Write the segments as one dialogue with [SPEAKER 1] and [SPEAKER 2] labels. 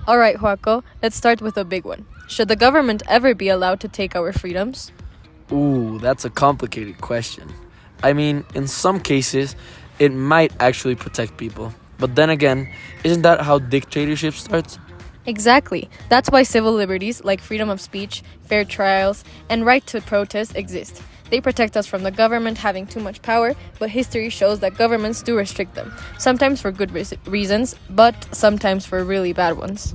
[SPEAKER 1] Alright, Joaco, let's start with a big one. Should the government ever be allowed to take our freedoms?
[SPEAKER 2] Ooh, that's a complicated question. I mean, in some cases, it might actually protect people. But then again, isn't that how dictatorship starts?
[SPEAKER 1] Exactly. That's why civil liberties like freedom of speech, fair trials, and right to protest exist. They protect us from the government having too much power, but history shows that governments do restrict them, sometimes for good reasons, but sometimes for really bad ones.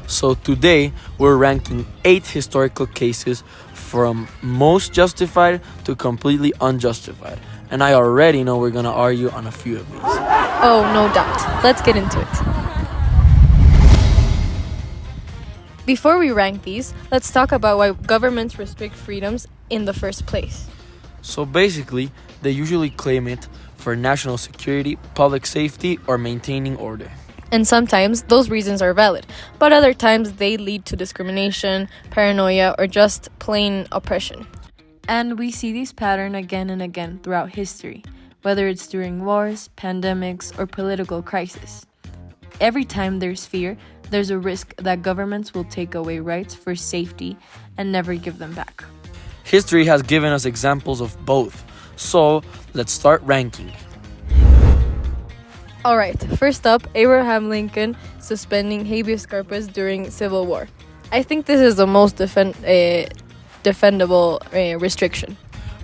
[SPEAKER 2] So today, we're ranking 8 historical cases from most justified to completely unjustified. And I already know we're gonna argue on a few of these.
[SPEAKER 1] Oh, no doubt. Let's get into it. Before we rank these, let's talk about why governments restrict freedoms in the first place.
[SPEAKER 2] So basically, they usually claim it for national security, public safety, or maintaining order.
[SPEAKER 1] And sometimes those reasons are valid, but other times they lead to discrimination, paranoia, or just plain oppression. And we see this pattern again and again throughout history, whether it's during wars, pandemics, or political crises. Every time there's fear, there's a risk that governments will take away rights for safety and never give them back.
[SPEAKER 2] History has given us examples of both. So let's start ranking.
[SPEAKER 1] Alright, first up, Abraham Lincoln suspending habeas corpus during Civil War. I think this is the most defendable restriction.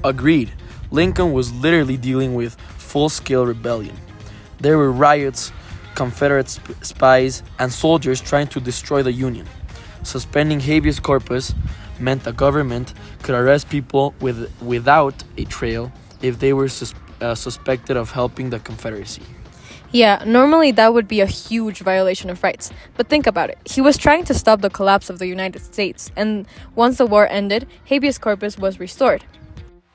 [SPEAKER 2] Agreed. Lincoln was literally dealing with full-scale rebellion. There were riots, Confederate spies, and soldiers trying to destroy the Union. Suspending habeas corpus meant the government could arrest people without a trial if they were suspected of helping the Confederacy.
[SPEAKER 1] Yeah, normally that would be a huge violation of rights. But think about it. He was trying to stop the collapse of the United States, and once the war ended, habeas corpus was restored.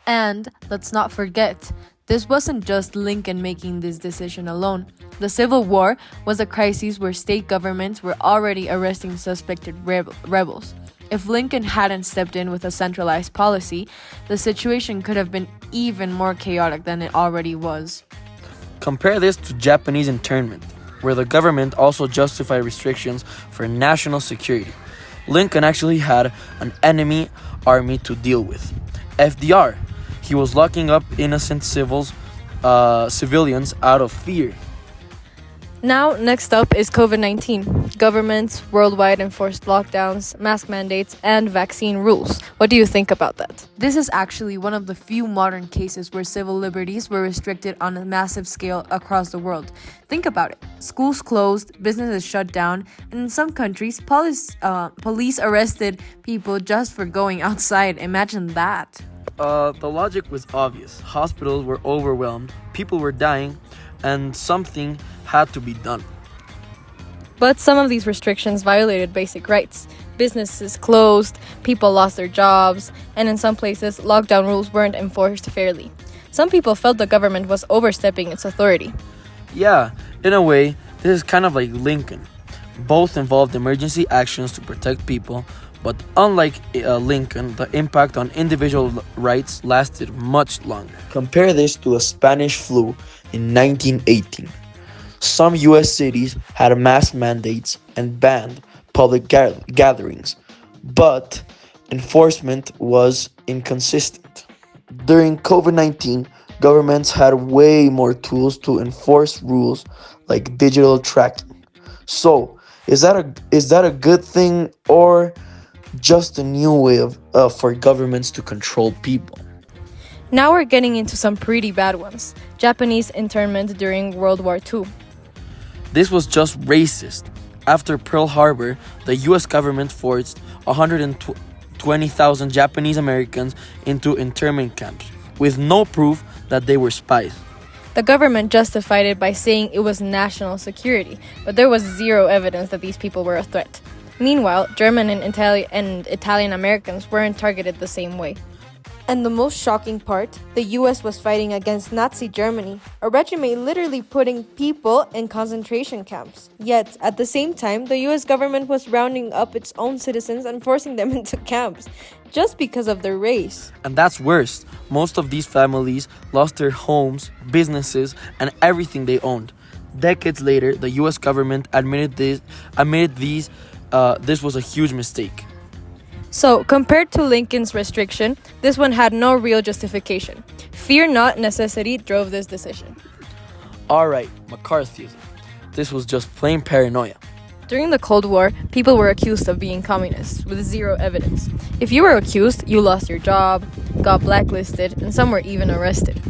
[SPEAKER 1] And let's not forget, this wasn't just Lincoln making this decision alone. The Civil War was a crisis where state governments were already arresting suspected rebels. If Lincoln hadn't stepped in with a centralized policy, the situation could have been even more chaotic than it already was.
[SPEAKER 2] Compare this to Japanese internment, where the government also justified restrictions for national security. Lincoln actually had an enemy army to deal with. FDR. He was locking up innocent civilians out of fear.
[SPEAKER 1] Now, next up is COVID-19. Governments worldwide enforced lockdowns, mask mandates, and vaccine rules. What do you think about that? This is actually one of the few modern cases where civil liberties were restricted on a massive scale across the world. Think about it. Schools closed, businesses shut down, and in some countries, police arrested people just for going outside. Imagine that.
[SPEAKER 2] The logic was obvious. Hospitals were overwhelmed, people were dying, and something had to be done.
[SPEAKER 1] But some of these restrictions violated basic rights. Businesses closed, people lost their jobs, and in some places, lockdown rules weren't enforced fairly. Some people felt the government was overstepping its authority.
[SPEAKER 2] Yeah, in a way, this is kind of like Lincoln. Both involved emergency actions to protect people, but unlike Lincoln, the impact on individual rights lasted much longer.
[SPEAKER 3] Compare this to the Spanish flu in 1918. Some U.S. cities had mask mandates and banned public gatherings, but enforcement was inconsistent. During COVID-19, governments had way more tools to enforce rules like digital tracking. So, is that a good thing or just a new way for governments to control people?
[SPEAKER 1] Now we're getting into some pretty bad ones. Japanese internment during World War II.
[SPEAKER 2] This was just racist. After Pearl Harbor, the US government forced 120,000 Japanese Americans into internment camps with no proof that they were spies.
[SPEAKER 1] The government justified it by saying it was national security, but there was zero evidence that these people were a threat. Meanwhile, German and Italian Americans weren't targeted the same way. And the most shocking part, the US was fighting against Nazi Germany, a regime literally putting people in concentration camps. Yet, at the same time, the US government was rounding up its own citizens and forcing them into camps, just because of their race.
[SPEAKER 2] And that's worse. Most of these families lost their homes, businesses, and everything they owned. Decades later, the U.S. government this was a huge mistake.
[SPEAKER 1] So, compared to Lincoln's restriction, this one had no real justification. Fear, not necessity, drove this decision.
[SPEAKER 2] Alright, McCarthyism. This was just plain paranoia.
[SPEAKER 1] During the Cold War, people were accused of being communists, with zero evidence. If you were accused, you lost your job, got blacklisted, and some were even arrested.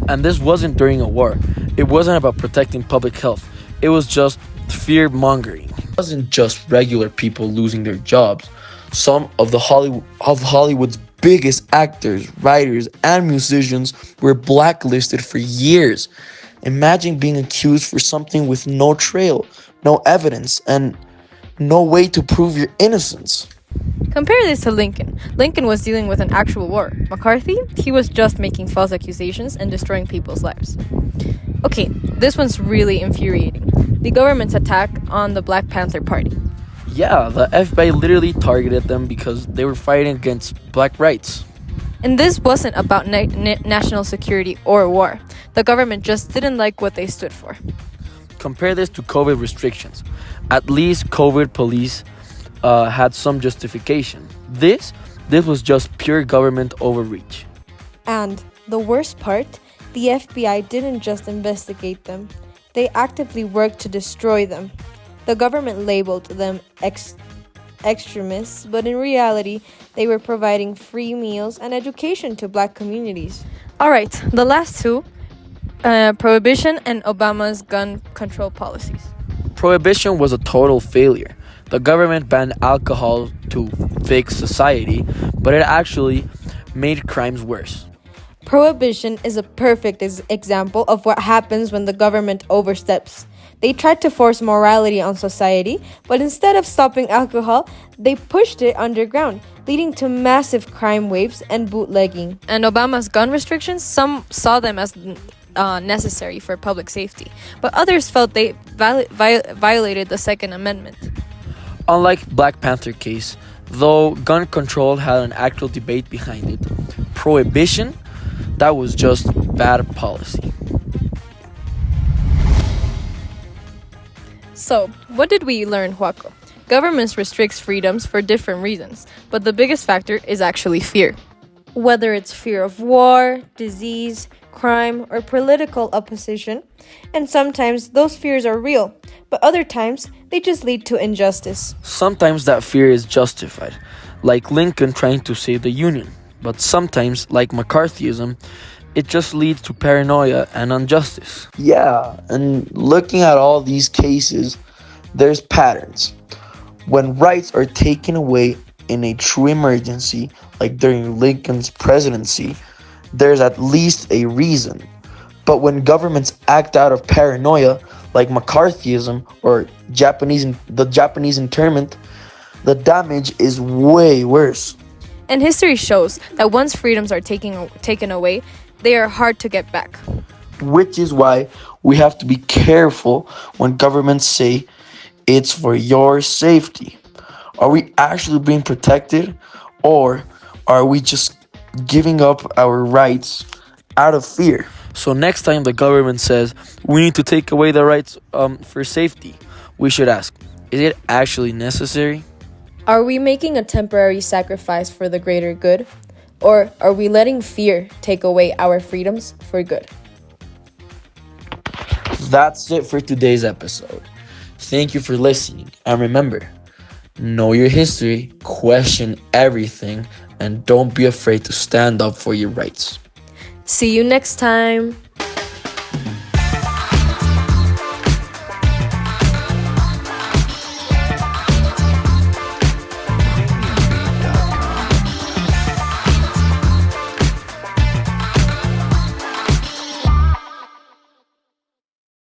[SPEAKER 2] And this wasn't during a war. It wasn't about protecting public health. It was just fear mongering.
[SPEAKER 3] It wasn't just regular people losing their jobs. Some of Hollywood's biggest actors, writers, and musicians were blacklisted for years. Imagine being accused for something with no trail, no evidence, and no way to prove your innocence.
[SPEAKER 1] Compare this to Lincoln. Lincoln was dealing with an actual war. McCarthy, he was just making false accusations and destroying people's lives. Okay, this one's really infuriating. The government's attack on the Black Panther Party.
[SPEAKER 2] Yeah, the FBI literally targeted them because they were fighting against black rights.
[SPEAKER 1] And this wasn't about national security or war. The government just didn't like what they stood for.
[SPEAKER 2] Compare this to COVID restrictions. At least COVID police had some justification. This was just pure government overreach.
[SPEAKER 1] And the worst part, the FBI didn't just investigate them. They actively worked to destroy them. The government labeled them extremists, but in reality, they were providing free meals and education to black communities. All right, the last two, prohibition and Obama's gun control policies.
[SPEAKER 2] Prohibition was a total failure. The government banned alcohol to fix society, but it actually made crimes worse.
[SPEAKER 1] Prohibition is a perfect example of what happens when the government oversteps. They tried to force morality on society, but instead of stopping alcohol, they pushed it underground, leading to massive crime waves and bootlegging. And Obama's gun restrictions, some saw them as necessary for public safety, but others felt they violated the Second Amendment.
[SPEAKER 2] Unlike Black Panther case, though gun control had an actual debate behind it, prohibition, that was just bad policy.
[SPEAKER 1] So, what did we learn, Joaco? Governments restricts freedoms for different reasons, but the biggest factor is actually fear. Whether it's fear of war, disease, crime, or political opposition, and sometimes those fears are real, but other times they just lead to injustice.
[SPEAKER 2] Sometimes that fear is justified, like Lincoln trying to save the Union, but sometimes, like McCarthyism, it just leads to paranoia and injustice.
[SPEAKER 3] Yeah, and looking at all these cases, there's patterns. When rights are taken away in a true emergency, like during Lincoln's presidency, there's at least a reason. But when governments act out of paranoia, like McCarthyism or the Japanese internment, the damage is way worse.
[SPEAKER 1] And history shows that once freedoms are taken away, they are hard to get back.
[SPEAKER 3] Which is why we have to be careful when governments say it's for your safety. Are we actually being protected, or are we just giving up our rights out of fear?
[SPEAKER 2] So next time the government says we need to take away the rights for safety, we should ask, is it actually necessary?
[SPEAKER 1] Are we making a temporary sacrifice for the greater good? Or are we letting fear take away our freedoms for good?
[SPEAKER 3] That's it for today's episode. Thank you for listening. And remember, know your history, question everything, and don't be afraid to stand up for your rights.
[SPEAKER 1] See you next time.